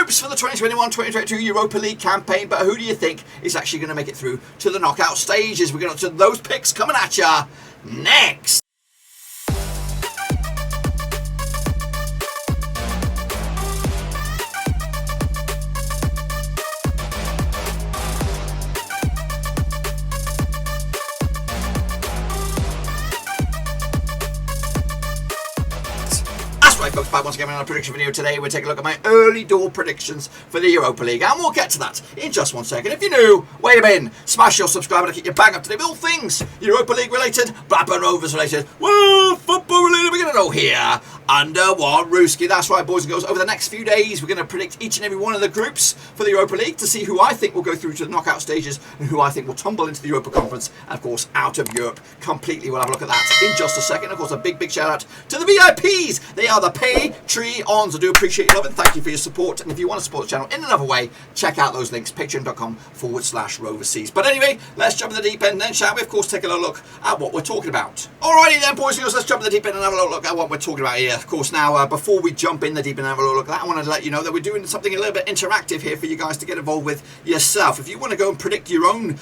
Groups for the 2021-2022 Europa League campaign, but who do you think is actually going to make it through to the knockout stages? We're going to those picks coming at ya next. Right, folks, back once again on a prediction video. Today we're taking a look at my early door predictions for the Europa League, and we'll get to that in just one second. If you're new, wait a minute, smash your subscribe to keep you bang up to date with all things Europa League related, Blackburn Rovers related, well, football related. We're going to know here under one Ruski. That's right, boys and girls. Over the next few days, we're going to predict each and every one of the groups for the Europa League to see who I think will go through to the knockout stages and who I think will tumble into the Europa Conference and, of course, out of Europe completely. We'll have a look at that in just a second. Of course, a big shout out to the VIPs. They are the Patreons. I do appreciate your love and thank you for your support. And if you want to support the channel in another way, check out those links, patreon.com/Roverseas. But anyway, let's jump in the deep end then, shall we? Of course, take a look at what we're talking about. Alrighty then, boys and girls, let's jump in the deep end and have a look at what we're talking about here. Of course, now, before we jump in the deep end and have a look at that, I want to let you know that we're doing something a little bit interactive here for you guys to get involved with yourself. If you want to go and predict your own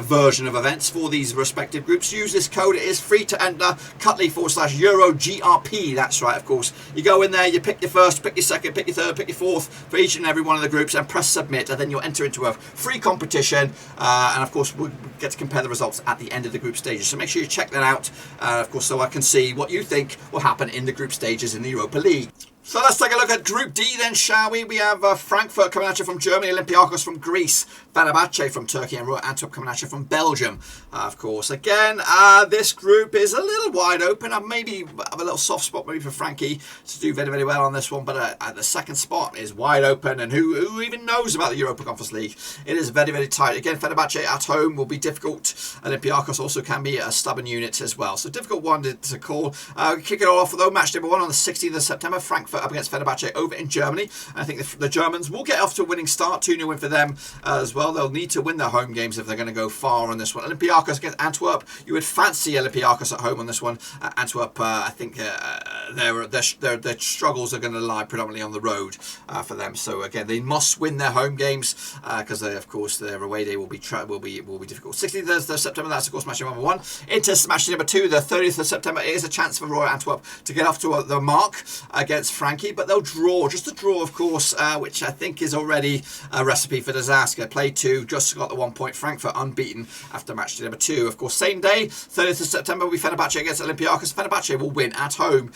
version of events for these respective groups, use this code. It is free to enter, Cutley/EuroGRP. That's right, of course. You go in there, you pick your first, pick your second, pick your third, pick your fourth for each and every one of the groups and press submit, and then you'll enter into a free competition, and of course we'll get to compare the results at the end of the group stages. So make sure you check that out, of course, so I can see what you think will happen in the group stages in the Europa League. So let's take a look at Group D then, shall we? We have Frankfurt coming at you from Germany, Olympiakos from Greece, Fenerbahçe from Turkey, and Antwerp coming at you from Belgium. Of course, again, this group is a little wide open. I maybe have a little soft spot maybe for Frankie to do very, very well on this one, but the second spot is wide open, and who even knows about the Europa Conference League? It is very, very tight. Again, Fenerbahçe at home will be difficult. Olympiakos also can be a stubborn unit as well. So difficult one to call. Kick it off, though, match number 1 on the 16th of September, Frankfurt up against Fenerbahçe over in Germany. And I think the Germans will get off to a winning start, 2-0 win for them as well. They'll need to win their home games if they're going to go far on this one. Olympiakos against Antwerp. You would fancy Olympiakos at home on this one. Antwerp, I think their struggles are going to lie predominantly on the road for them. So again, they must win their home games because of course their away day will be difficult. 16th of September, that's of course match number 1. Into match number 2, the 30th of September. It is a chance for Royal Antwerp to get off to the mark against Frankie, but they'll draw, just a draw of course, which I think is already a recipe for disaster. Played 2, just got the 1 point. Frankfurt unbeaten after match number 2. Of course, same day, 30th of September, will be Fenerbahçe against Olympiakos. Fenerbahçe will win at home,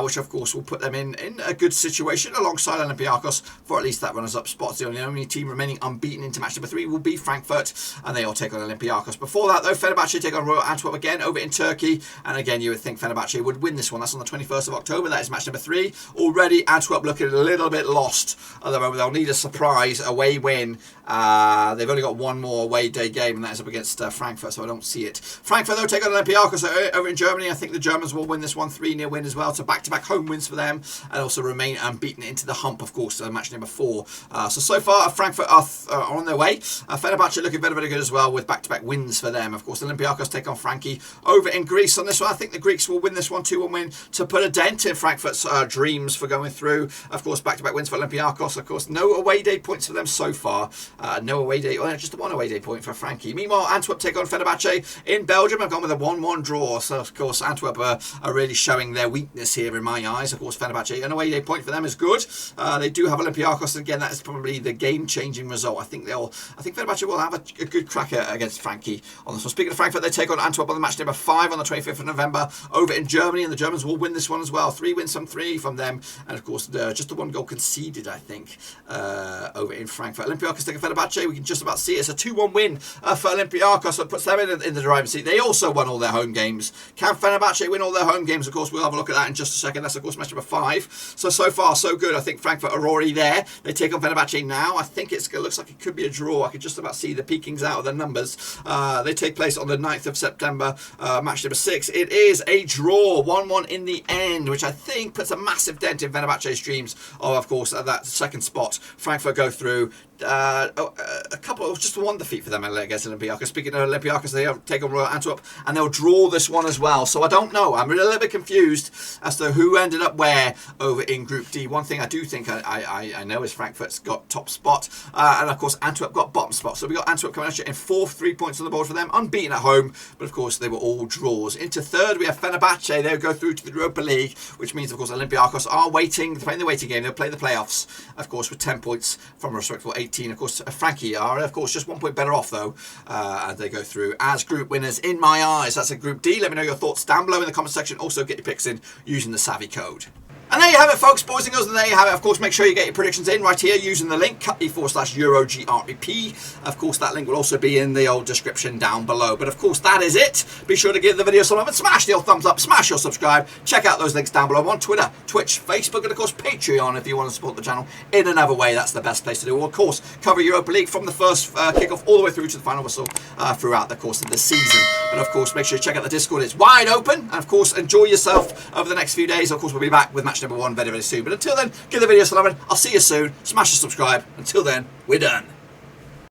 which of course will put them in a good situation alongside Olympiakos for at least that runners-up spot. The only team remaining unbeaten into match number 3 will be Frankfurt, and they all take on Olympiakos. Before that though, Fenerbahçe take on Royal Antwerp again over in Turkey, and again you would think Fenerbahçe would win this one. That's on the 21st of October. That is match number 3. Already Antwerp looking a little bit lost at the moment. They'll need a surprise away win. They've only got one more away day game, and that is up against Frankfurt, so I don't see it. Frankfurt, though, take on Olympiakos over in Germany. I think the Germans will win this one, 3-0 win as well. So back-to-back home wins for them, and also remain unbeaten into the hump, of course, match number 4. So far, Frankfurt are on their way. Fenerbahçe looking very, very good as well with back-to-back wins for them. Of course, Olympiakos take on Frankie over in Greece on this one. I think the Greeks will win this one, 2-1 win, to put a dent in Frankfurt's dreams for going through. Of course, back-to-back wins for Olympiakos. Of course, no away day points for them so far. No away day, well, just one away day point for Frankie. Meanwhile, Antwerp take on Fenerbahçe in Belgium. I've gone with a 1-1 draw. So, of course, Antwerp are really showing their weakness here in my eyes. Of course, Fenerbahçe, an away day point for them is good. They do have Olympiakos, and again, that is probably the game-changing result. I think Fenerbahçe will have a good crack against Frankie on this one. Speaking of Frankfurt, they take on Antwerp on the match number 5 on the 25th of November over in Germany, and the Germans will win this one as well. 3 wins from 3 from them, and of course, just the 1 goal conceded, I think, over in Frankfurt. Olympiakos take on Fenerbahçe. We can just about see it's a 2-1 win for Olympiakos, so it puts them in the driving seat. They also won all their home games. Can Fenerbahçe win all their home games? Of course, we'll have a look at that in just a second. That's, of course, match number 5. So far, so good. I think Frankfurt are already there. They take on Fenerbahçe now. I think it looks like it could be a draw. I could just about see the peekings out of the numbers. They take place on the 9th of September, match number 6. It is a draw, 1-1 in the end, which I think puts a massive dent dent in Fenerbahçe's dreams of course, that second spot. Frankfurt go through. A couple of just one defeat for them against Olympiakos. Speaking of Olympiakos, they have taken Royal Antwerp and they'll draw this one as well. So I don't know. I'm a little bit confused as to who ended up where over in Group D. One thing I do think I know is Frankfurt's got top spot, and of course Antwerp got bottom spot. So we got Antwerp coming out in fourth, 3 points on the board for them, unbeaten at home. But of course they were all draws. Into third we have Fenerbahçe. They'll go through to the Europa League, which means of course Olympiakos are playing the waiting game. They'll play the playoffs, of course, with 10 points from a respectable 18. Of course, Frankie are, of course, just 1 point better off, though, as they go through as group winners in my eyes. That's a Group D. Let me know your thoughts down below in the comment section. Also, get your picks in using the Savvy code. And there you have it, folks, boys and girls, and there you have it. Of course, make sure you get your predictions in right here using the link, cut.e/EuroGREP. Of course, that link will also be in the old description down below. But of course, that is it. Be sure to give the video some love and smash the old thumbs up, smash your subscribe. Check out those links down below on Twitter, Twitch, Facebook, and of course, Patreon if you want to support the channel in another way. That's the best place to do. We'll, of course, cover Europa League from the first kickoff all the way through to the final whistle throughout the course of the season. But of course, make sure you check out the Discord. It's wide open. And of course, enjoy yourself over the next few days. Of course, we'll be back with match number 1 very, very soon. But until then, give the video some love. I'll see you soon. Smash the subscribe. Until then, we're done.